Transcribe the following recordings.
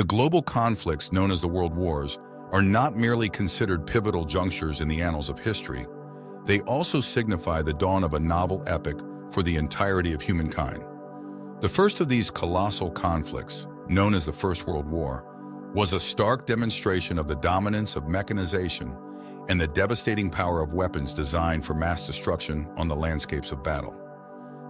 global conflicts known as the World Wars are not merely considered pivotal junctures in the annals of history. They also signify the dawn of a novel epic for the entirety of humankind. The first of these colossal conflicts, known as the First World War, was a stark demonstration of the dominance of mechanization and the devastating power of weapons designed for mass destruction on the landscapes of battle.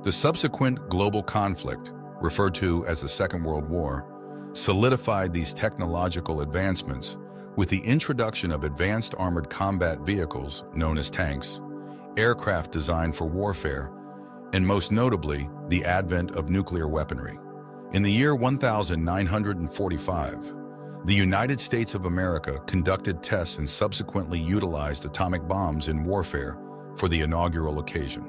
The subsequent global conflict, referred to as the Second World War, solidified these technological advancements with the introduction of advanced armored combat vehicles known as tanks, aircraft designed for warfare, and most notably, the advent of nuclear weaponry. In the year 1945, the United States of America conducted tests and subsequently utilized atomic bombs in warfare for the inaugural occasion.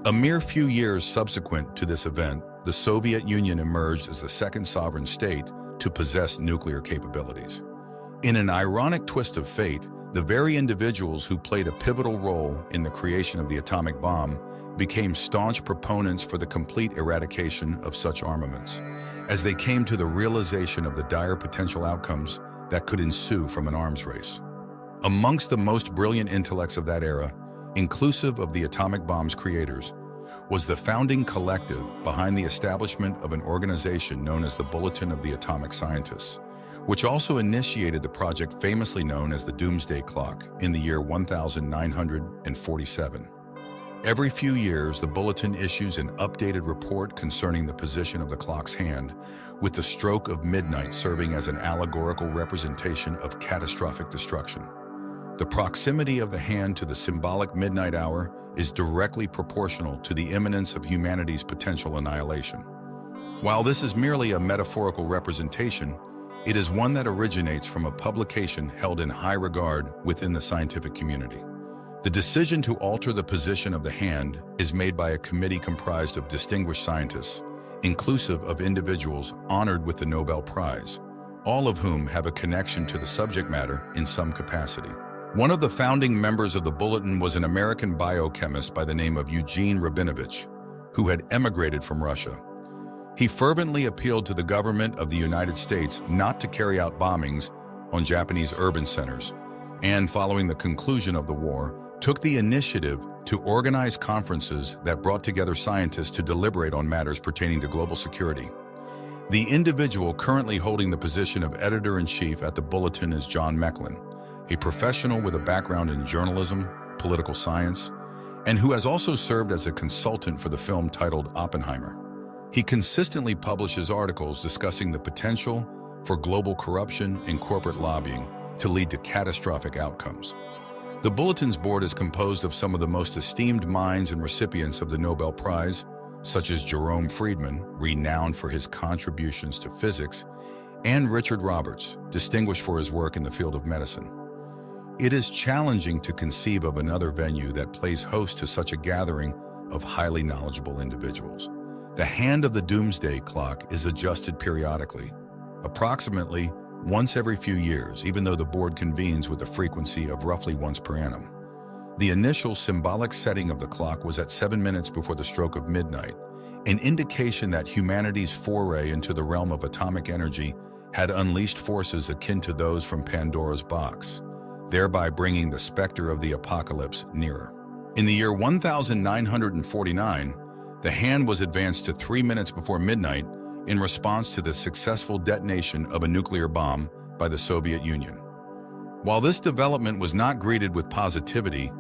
A mere few years subsequent to this event, the Soviet Union emerged as the second sovereign state to possess nuclear capabilities. In an ironic twist of fate, the very individuals who played a pivotal role in the creation of the atomic bomb became staunch proponents for the complete eradication of such armaments, as they came to the realization of the dire potential outcomes that could ensue from an arms race. Amongst the most brilliant intellects of that era, inclusive of the atomic bomb's creators, was the founding collective behind the establishment of an organization known as the Bulletin of the Atomic Scientists, which also initiated the project famously known as the Doomsday Clock in the year 1947. Every few years, the Bulletin issues an updated report concerning the position of the clock's hand, with the stroke of midnight serving as an allegorical representation of catastrophic destruction. The proximity of the hand to the symbolic midnight hour is directly proportional to the imminence of humanity's potential annihilation. While this is merely a metaphorical representation, it is one that originates from a publication held in high regard within the scientific community. The decision to alter the position of the hand is made by a committee comprised of distinguished scientists, inclusive of individuals honored with the Nobel Prize, all of whom have a connection to the subject matter in some capacity. One of the founding members of the Bulletin was an American biochemist by the name of Eugene Rabinovich, who had emigrated from Russia. He fervently appealed to the government of the United States not to carry out bombings on Japanese urban centers, and following the conclusion of the war, took the initiative to organize conferences that brought together scientists to deliberate on matters pertaining to global security. The individual currently holding the position of editor-in-chief at the Bulletin is John Mecklin, a professional with a background in journalism, political science, and who has also served as a consultant for the film titled Oppenheimer. He consistently publishes articles discussing the potential for global corruption and corporate lobbying to lead to catastrophic outcomes. The Bulletin's board is composed of some of the most esteemed minds and recipients of the Nobel Prize, such as Jerome Friedman, renowned for his contributions to physics, and Richard Roberts, distinguished for his work in the field of medicine. It is challenging to conceive of another venue that plays host to such a gathering of highly knowledgeable individuals. The hand of the Doomsday Clock is adjusted periodically, approximately once every few years, even though the board convenes with a frequency of roughly once per annum. The initial symbolic setting of the clock was at 7 minutes before the stroke of midnight, an indication that humanity's foray into the realm of atomic energy had unleashed forces akin to those from Pandora's box, thereby bringing the specter of the apocalypse nearer. In the year 1949, the hand was advanced to 3 minutes before midnight in response to the successful detonation of a nuclear bomb by the Soviet Union. While this development was not greeted with positivity,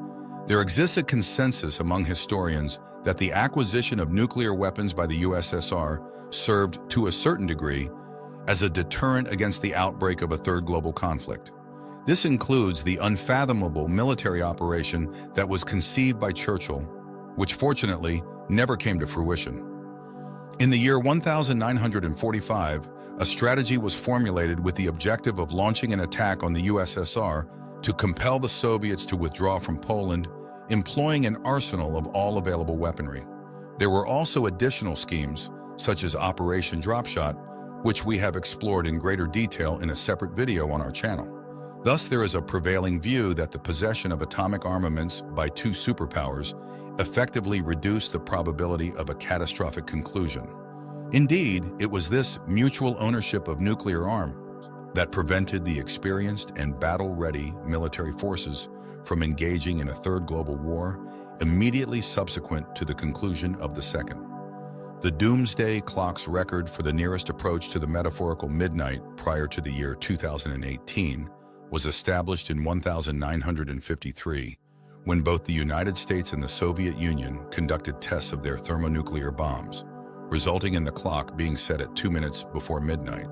there exists a consensus among historians that the acquisition of nuclear weapons by the USSR served, to a certain degree, as a deterrent against the outbreak of a third global conflict. This includes the unfathomable military operation that was conceived by Churchill, which fortunately never came to fruition. In the year 1945, a strategy was formulated with the objective of launching an attack on the USSR to compel the Soviets to withdraw from Poland, employing an arsenal of all available weaponry. There were also additional schemes, such as Operation Dropshot, which we have explored in greater detail in a separate video on our channel. Thus, there is a prevailing view that the possession of atomic armaments by two superpowers effectively reduced the probability of a catastrophic conclusion. Indeed, it was this mutual ownership of nuclear arms that prevented the experienced and battle-ready military forces from engaging in a third global war immediately subsequent to the conclusion of the second. The Doomsday Clock's record for the nearest approach to the metaphorical midnight prior to the year 2018 was established in 1953, when both the United States and the Soviet Union conducted tests of their thermonuclear bombs, resulting in the clock being set at 2 minutes before midnight.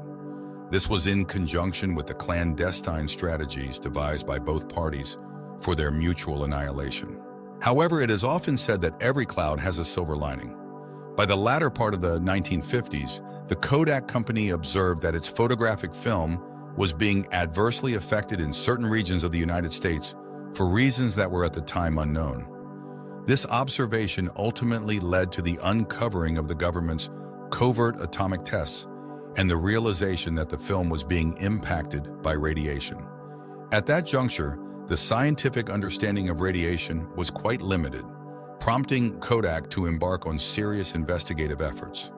This was in conjunction with the clandestine strategies devised by both parties for their mutual annihilation. However, it is often said that every cloud has a silver lining. By the latter part of the 1950s, the Kodak company observed that its photographic film was being adversely affected in certain regions of the United States for reasons that were at the time unknown. This observation ultimately led to the uncovering of the government's covert atomic tests and the realization that the film was being impacted by radiation. At that juncture, the scientific understanding of radiation was quite limited, prompting Kodak to embark on serious investigative efforts.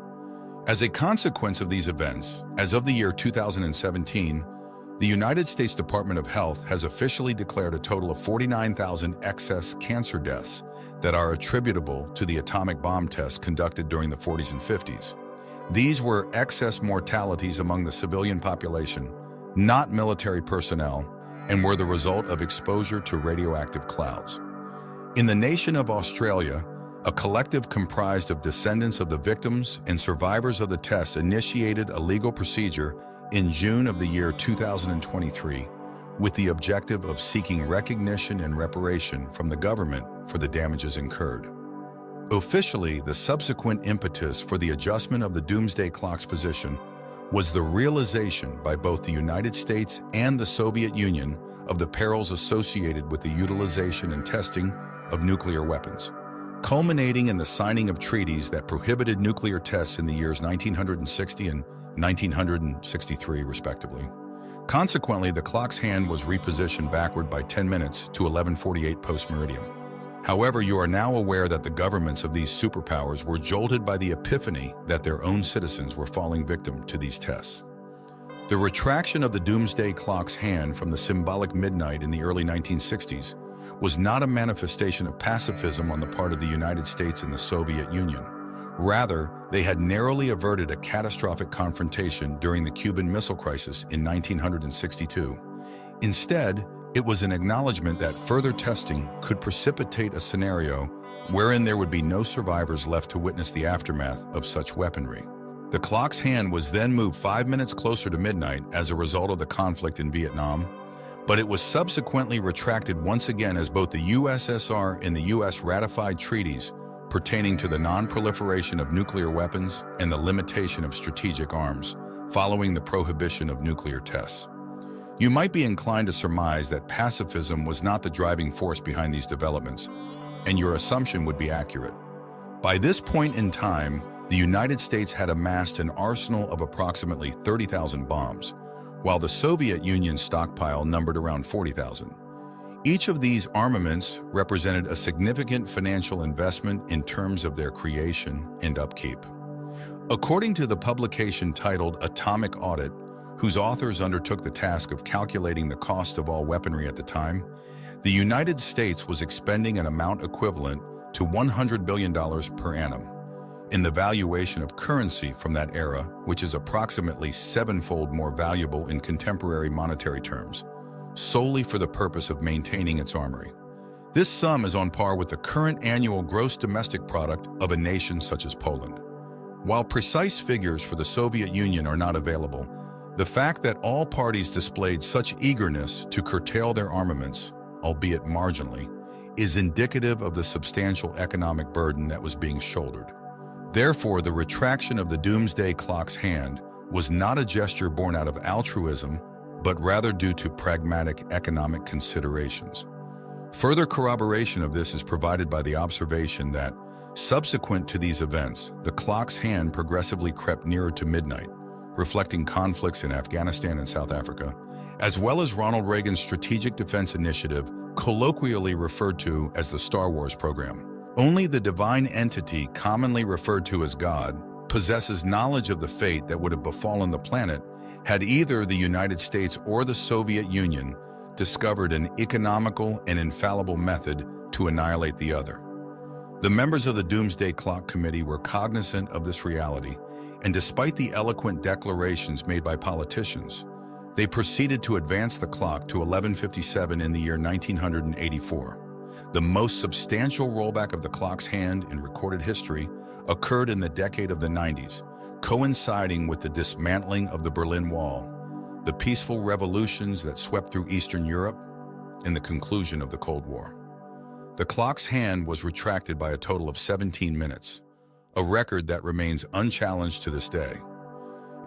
As a consequence of these events, as of the year 2017, the United States Department of Health has officially declared a total of 49,000 excess cancer deaths that are attributable to the atomic bomb tests conducted during the 40s and 50s. These were excess mortalities among the civilian population, not military personnel, and were the result of exposure to radioactive clouds. In the nation of Australia, a collective comprised of descendants of the victims and survivors of the tests initiated a legal procedure in June of the year 2023 with the objective of seeking recognition and reparation from the government for the damages incurred. Officially, the subsequent impetus for the adjustment of the Doomsday Clock's position was the realization by both the United States and the Soviet Union of the perils associated with the utilization and testing of nuclear weapons, culminating in the signing of treaties that prohibited nuclear tests in the years 1960 and 1963, respectively. Consequently, the clock's hand was repositioned backward by 10 minutes to 11:48 post-meridian. However, you are now aware that the governments of these superpowers were jolted by the epiphany that their own citizens were falling victim to these tests. The retraction of the Doomsday Clock's hand from the symbolic midnight in the early 1960s was not a manifestation of pacifism on the part of the United States and the Soviet Union. Rather, they had narrowly averted a catastrophic confrontation during the Cuban Missile Crisis in 1962. Instead, it was an acknowledgement that further testing could precipitate a scenario wherein there would be no survivors left to witness the aftermath of such weaponry. The clock's hand was then moved 5 minutes closer to midnight as a result of the conflict in Vietnam, but it was subsequently retracted once again as both the USSR and the US ratified treaties pertaining to the non-proliferation of nuclear weapons and the limitation of strategic arms, following the prohibition of nuclear tests. You might be inclined to surmise that pacifism was not the driving force behind these developments, and your assumption would be accurate. By this point in time, the United States had amassed an arsenal of approximately 30,000 bombs, while the Soviet Union's stockpile numbered around 40,000. Each of these armaments represented a significant financial investment in terms of their creation and upkeep. According to the publication titled Atomic Audit, whose authors undertook the task of calculating the cost of all weaponry at the time, the United States was expending an amount equivalent to $100 billion per annum. In the valuation of currency from that era, which is approximately sevenfold more valuable in contemporary monetary terms, solely for the purpose of maintaining its armory. This sum is on par with the current annual gross domestic product of a nation such as Poland. While precise figures for the Soviet Union are not available, the fact that all parties displayed such eagerness to curtail their armaments, albeit marginally, is indicative of the substantial economic burden that was being shouldered. Therefore, the retraction of the Doomsday Clock's hand was not a gesture born out of altruism, but rather due to pragmatic economic considerations. Further corroboration of this is provided by the observation that, subsequent to these events, the clock's hand progressively crept nearer to midnight, reflecting conflicts in Afghanistan and South Africa, as well as Ronald Reagan's Strategic Defense Initiative, colloquially referred to as the Star Wars program. Only the divine entity, commonly referred to as God, possesses knowledge of the fate that would have befallen the planet had either the United States or the Soviet Union discovered an economical and infallible method to annihilate the other. The members of the Doomsday Clock Committee were cognizant of this reality, and despite the eloquent declarations made by politicians, they proceeded to advance the clock to 1157 in the year 1984. The most substantial rollback of the clock's hand in recorded history occurred in the decade of the 90s, coinciding with the dismantling of the Berlin Wall, the peaceful revolutions that swept through Eastern Europe, and the conclusion of the Cold War. The clock's hand was retracted by a total of 17 minutes, a record that remains unchallenged to this day.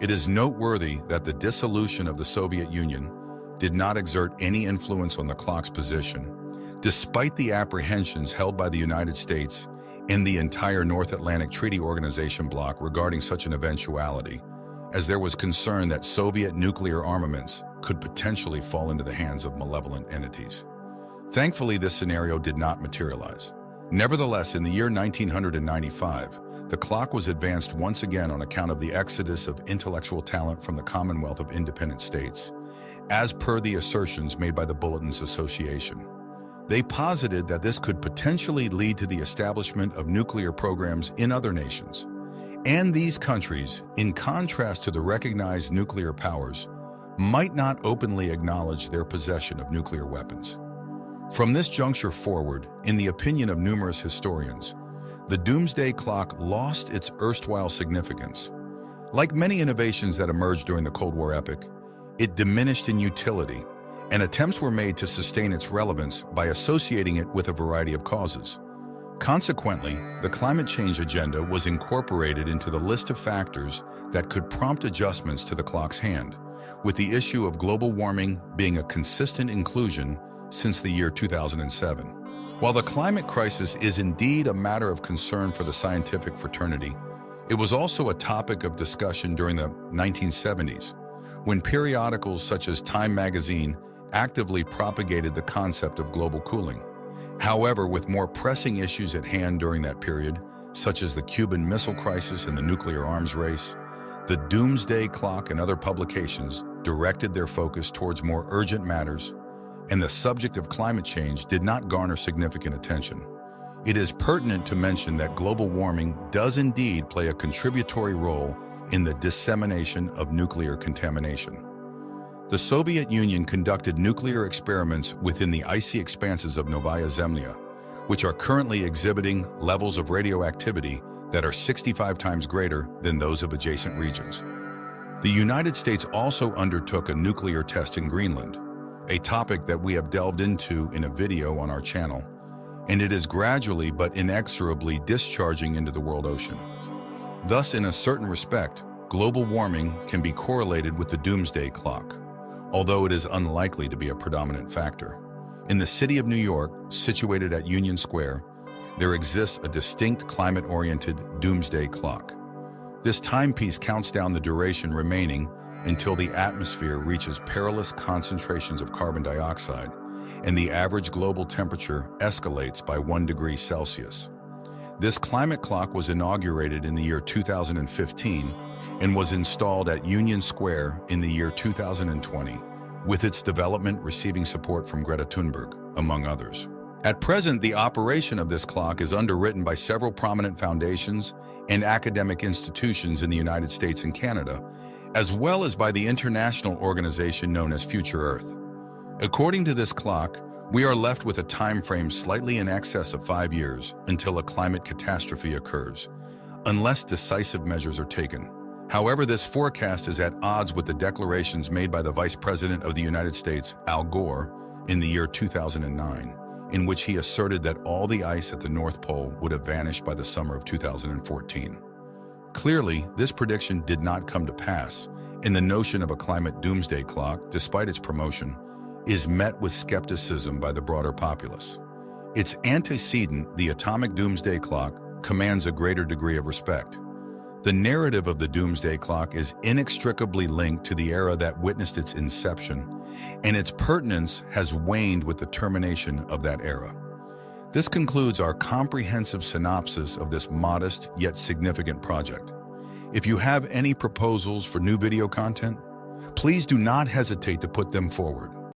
It is noteworthy that the dissolution of the Soviet Union did not exert any influence on the clock's position, despite the apprehensions held by the United States and the entire North Atlantic Treaty Organization bloc regarding such an eventuality, as there was concern that Soviet nuclear armaments could potentially fall into the hands of malevolent entities. Thankfully, this scenario did not materialize. Nevertheless, in the year 1995, the clock was advanced once again on account of the exodus of intellectual talent from the Commonwealth of Independent States, as per the assertions made by the Bulletins Association. They posited that this could potentially lead to the establishment of nuclear programs in other nations. And these countries, in contrast to the recognized nuclear powers, might not openly acknowledge their possession of nuclear weapons. From this juncture forward, in the opinion of numerous historians, the Doomsday Clock lost its erstwhile significance. Like many innovations that emerged during the Cold War epoch, it diminished in utility, and attempts were made to sustain its relevance by associating it with a variety of causes. Consequently, the climate change agenda was incorporated into the list of factors that could prompt adjustments to the clock's hand, with the issue of global warming being a consistent inclusion since the year 2007. While the climate crisis is indeed a matter of concern for the scientific fraternity, it was also a topic of discussion during the 1970s, when periodicals such as Time magazine actively propagated the concept of global cooling. However, with more pressing issues at hand during that period, such as the Cuban Missile Crisis and the nuclear arms race, the Doomsday Clock and other publications directed their focus towards more urgent matters, and the subject of climate change did not garner significant attention. It is pertinent to mention that global warming does indeed play a contributory role in the dissemination of nuclear contamination. The Soviet Union conducted nuclear experiments within the icy expanses of Novaya Zemlya, which are currently exhibiting levels of radioactivity that are 65 times greater than those of adjacent regions. The United States also undertook a nuclear test in Greenland, a topic that we have delved into in a video on our channel, and it is gradually but inexorably discharging into the world ocean. Thus, in a certain respect, global warming can be correlated with the Doomsday Clock, although it is unlikely to be a predominant factor. In the city of New York, situated at Union Square, there exists a distinct climate-oriented Doomsday Clock. This timepiece counts down the duration remaining until the atmosphere reaches perilous concentrations of carbon dioxide and the average global temperature escalates by 1 degree Celsius. This climate clock was inaugurated in the year 2015 and was installed at Union Square in the year 2020, with its development receiving support from Greta Thunberg, among others. At present, the operation of this clock is underwritten by several prominent foundations and academic institutions in the United States and Canada, as well as by the international organization known as Future Earth. According to this clock, we are left with a time frame slightly in excess of 5 years until a climate catastrophe occurs, unless decisive measures are taken. However, this forecast is at odds with the declarations made by the Vice President of the United States, Al Gore, in the year 2009, in which he asserted that all the ice at the North Pole would have vanished by the summer of 2014. Clearly, this prediction did not come to pass, and the notion of a climate doomsday clock, despite its promotion, is met with skepticism by the broader populace. Its antecedent, the atomic doomsday clock, commands a greater degree of respect. The narrative of the doomsday clock is inextricably linked to the era that witnessed its inception, and its pertinence has waned with the termination of that era. This concludes our comprehensive synopsis of this modest yet significant project. If you have any proposals for new video content, please do not hesitate to put them forward.